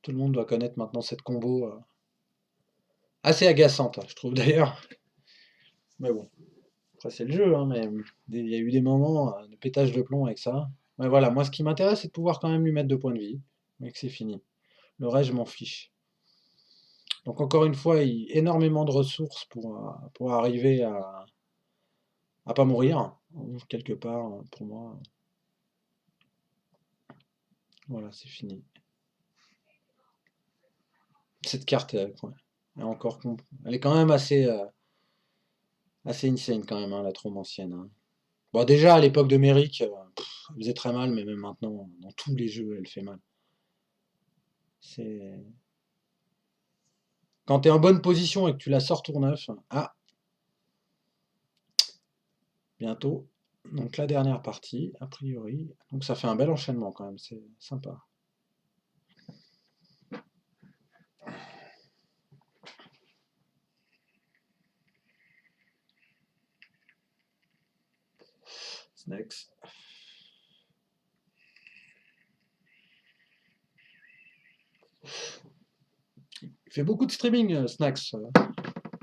tout le monde doit connaître maintenant cette combo assez agaçante, hein, je trouve d'ailleurs. Mais bon, après c'est le jeu, hein, mais il y a eu des moments de pétage de plomb avec ça. Mais voilà, moi ce qui m'intéresse, c'est de pouvoir quand même lui mettre 2 points de vie. Mais que c'est fini. Le reste, je m'en fiche. Donc encore une fois, énormément de ressources pour arriver à pas mourir, quelque part, pour moi. Voilà, c'est fini. Cette carte, ouais, elle est quand même assez insane quand même, hein, la trombe ancienne, hein. Bon, déjà à l'époque de Merrick, elle faisait très mal, mais même maintenant, dans tous les jeux, elle fait mal. C'est quand t'es en bonne position et que tu la sors tour neuf, ah, bientôt. Donc la dernière partie, a priori. Donc ça fait un bel enchaînement quand même, c'est sympa. Snacks. Il fait beaucoup de streaming, Snacks.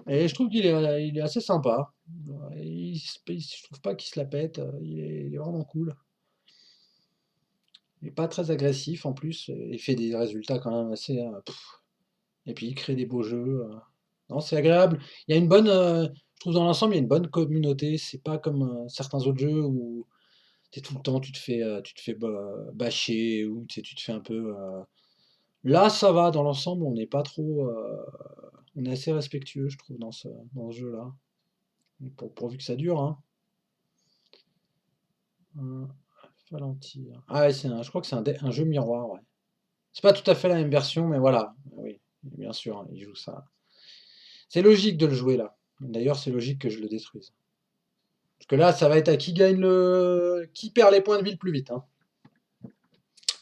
Et je trouve il est assez sympa. Je trouve pas qu'il se la pète. Il est vraiment cool. Il est pas très agressif en plus. Il fait des résultats quand même assez. Et puis il crée des beaux jeux. Non, c'est agréable. Il y a une bonne. Je trouve dans l'ensemble, il y a une bonne communauté. C'est pas comme certains autres jeux où t'es tout le temps, tu te fais bâcher ou tu te fais un peu. Là, ça va. Dans l'ensemble, on n'est pas trop. On est assez respectueux, je trouve, dans ce jeu-là. Pourvu que ça dure, hein. Euh, Falantir. Ah ouais, je crois que c'est un jeu miroir, ouais. C'est pas tout à fait la même version, mais voilà. Oui, bien sûr, hein, il joue ça. C'est logique de le jouer là. D'ailleurs, c'est logique que je le détruise. Parce que là, ça va être à qui gagne qui perd les points de vie le plus vite, hein.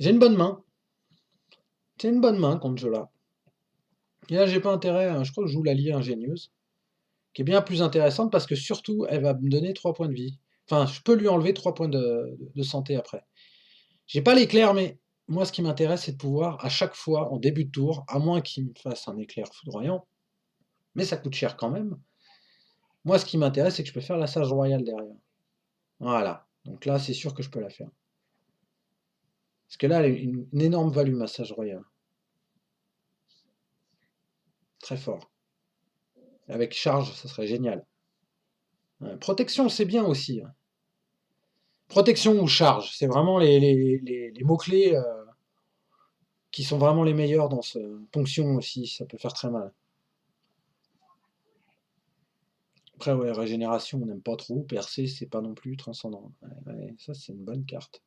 J'ai une bonne main. C'est une bonne main contre ce jeu-là. Et là, j'ai pas intérêt, hein, je crois que je joue l'alliée ingénieuse, qui est bien plus intéressante parce que surtout, elle va me donner 3 points de vie. Enfin, je peux lui enlever 3 points de santé après. J'ai pas l'éclair, mais moi, ce qui m'intéresse, c'est de pouvoir, à chaque fois, en début de tour, à moins qu'il me fasse un éclair foudroyant, mais ça coûte cher quand même. Moi, ce qui m'intéresse, c'est que je peux faire la sage royale derrière. Voilà. Donc là, c'est sûr que je peux la faire. Parce que là, elle a une énorme value, ma sage royale. Très fort. Avec charge, ça serait génial. Protection, c'est bien aussi, hein. Protection ou charge, c'est vraiment les mots-clés qui sont vraiment les meilleurs dans ce ponction aussi, ça peut faire très mal. Après, ouais, régénération, on n'aime pas trop. Percée, c'est pas non plus transcendant. Ouais, ouais, ça, c'est une bonne carte.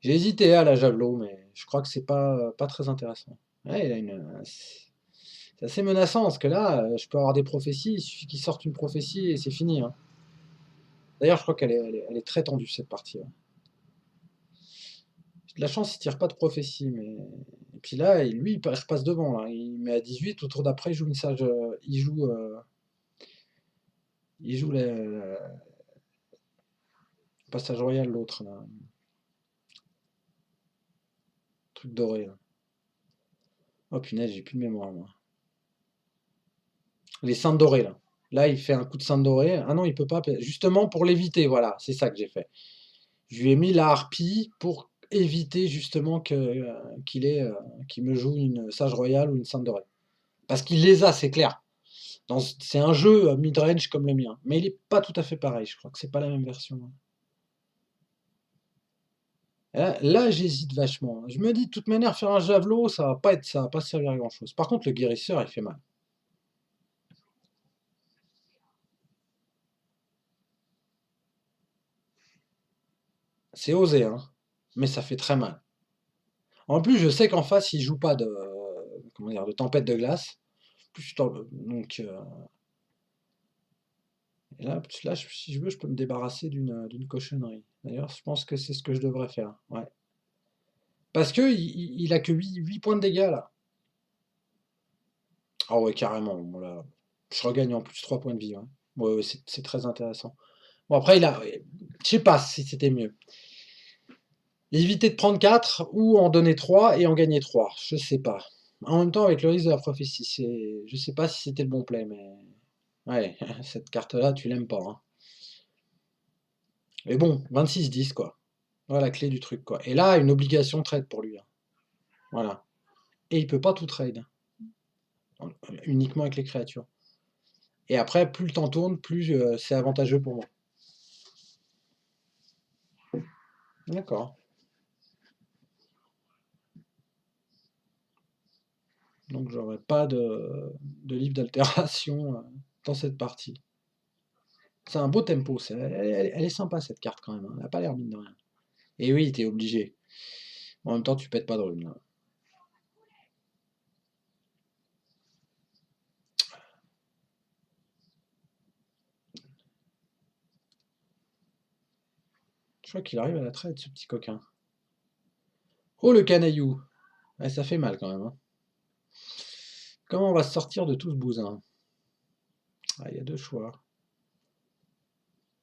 J'ai hésité à la javelot, mais je crois que c'est pas très intéressant. Ouais, c'est assez menaçant, parce que là, je peux avoir des prophéties, il suffit qu'ils sortent une prophétie et c'est fini, hein. D'ailleurs, je crois qu'elle est très tendue, cette partie, hein. J'ai de la chance, il tire pas de prophétie, mais... Et puis là, lui, il repasse devant, là. Il met à 18, au tour d'après, il joue une sage... Il joue passage royal, l'autre, là. Truc doré, là. Oh punaise, j'ai plus de mémoire, moi. Les Saintes dorées, là. Là, il fait un coup de Sainte dorée. Ah non, il peut pas. Justement, pour l'éviter, voilà. C'est ça que j'ai fait. Je lui ai mis la harpie pour éviter, justement, qu'il me joue une Sage Royale ou une Sainte dorée. Parce qu'il les a, c'est clair. C'est un jeu mid-range comme le mien. Mais il est pas tout à fait pareil. Je crois que c'est pas la même version. Là, j'hésite vachement. Je me dis, de toute manière, faire un javelot, ça va pas servir à grand chose. Par contre, le guérisseur, il fait mal. C'est osé, hein. Mais ça fait très mal. En plus, je sais qu'en face, il joue pas comment dire, de tempête de glace. Donc, et là, si je veux, je peux me débarrasser d'une cochonnerie. D'ailleurs, je pense que c'est ce que je devrais faire. Ouais. Parce que il a que 8 points de dégâts là. Ah ouais, carrément. Bon, là, je regagne en plus 3 points de vie, hein. Ouais, ouais, c'est très intéressant. Bon, après, je sais pas si c'était mieux. Éviter de prendre 4 ou en donner 3 et en gagner 3. Je sais pas. En même temps, avec le risque de la prophétie, je sais pas si c'était le bon play, mais ouais, cette carte-là, tu l'aimes pas, hein. Mais bon, 26-10, quoi. Voilà la clé du truc, quoi. Et là, une obligation trade pour lui, hein. Voilà. Et il peut pas tout trade, uniquement avec les créatures. Et après, plus le temps tourne, plus c'est avantageux pour moi. D'accord. Donc j'aurai pas de livre d'altération dans cette partie. C'est un beau tempo, elle est sympa cette carte quand même, hein. Elle a pas l'air mine de rien. Et oui, t'es obligé. En même temps, tu pètes pas de rune, là. Je crois qu'il arrive à la traite, ce petit coquin. Oh, le canaillou! Ouais, ça fait mal quand même, hein. Comment on va se sortir de tout ce bousin? Ah, il y a deux choix.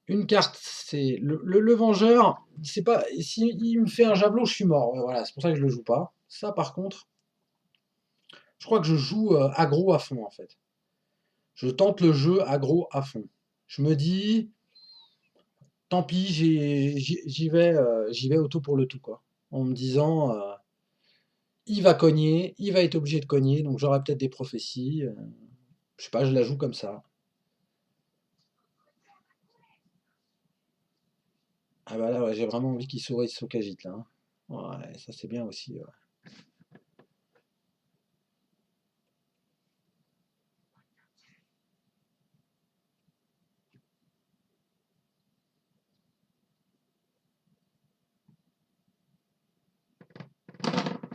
Une carte, c'est le vengeur, c'est pas. Si il me fait un javelot, je suis mort. Ouais, voilà, c'est pour ça que je le joue pas. Ça, par contre, je crois que je joue aggro à fond en fait. Je tente le jeu aggro à fond. Je me dis, tant pis, j'y vais au tout pour le tout, quoi. En me disant, il va cogner, il va être obligé de cogner, donc j'aurai peut-être des prophéties. Je sais pas, je la joue comme ça. Ah bah là, ouais, j'ai vraiment envie qu'il sourit ce Sokajit là, hein. Ouais, ça c'est bien aussi, ouais.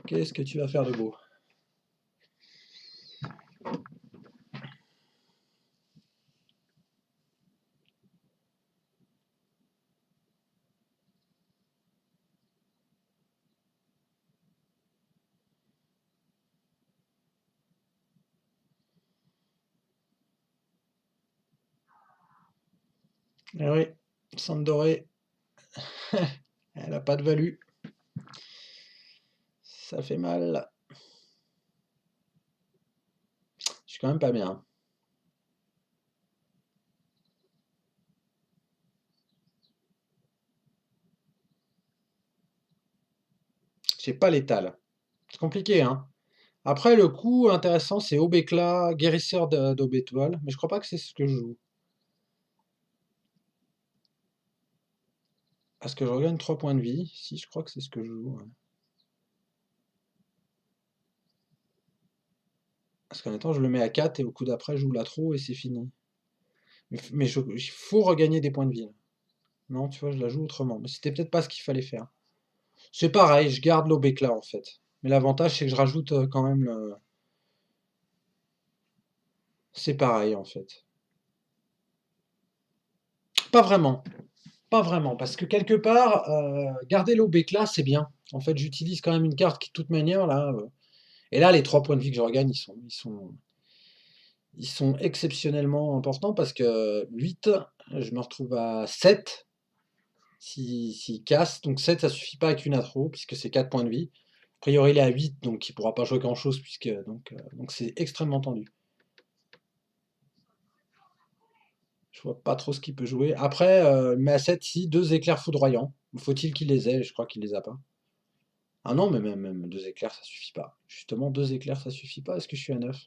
Qu'est-ce que tu vas faire de beau? Eh oui, Sandoré, elle a pas de value. Ça fait mal. Je suis quand même pas bien. J'ai pas l'étal. C'est compliqué, hein. Après, le coup intéressant, c'est Aube-Éclat, guérisseur d'Aube-Étoile, mais je crois pas que c'est ce que je joue. Est-ce que je regagne 3 points de vie? Si, je crois que c'est ce que je joue, ouais. Parce qu'en temps, je le mets à 4 et au coup d'après, je joue la trop et c'est fini. Mais il faut regagner des points de vie, là. Non, tu vois, je la joue autrement. Mais c'était peut-être pas ce qu'il fallait faire. C'est pareil, je garde l'Aube-Éclat en fait. Mais l'avantage, c'est que je rajoute quand même le. C'est pareil en fait. Pas vraiment. Pas vraiment. Parce que quelque part, garder l'Aube-Éclat, c'est bien. En fait, j'utilise quand même une carte qui, de toute manière, là. Et là, les 3 points de vie que je regagne, ils sont exceptionnellement importants parce que 8, je me retrouve à 7 s'il casse. Donc 7, ça suffit pas avec une atro, puisque c'est 4 points de vie. A priori, il est à 8, donc il pourra pas jouer grand-chose, puisque donc c'est extrêmement tendu. Je vois pas trop ce qu'il peut jouer. Après, mais à 7, si, 2 éclairs foudroyants. Faut-il qu'il les ait? Je crois qu'il les a pas. Ah non, mais même 2 éclairs, ça suffit pas. Justement, 2 éclairs, ça suffit pas. Est-ce que je suis à 9?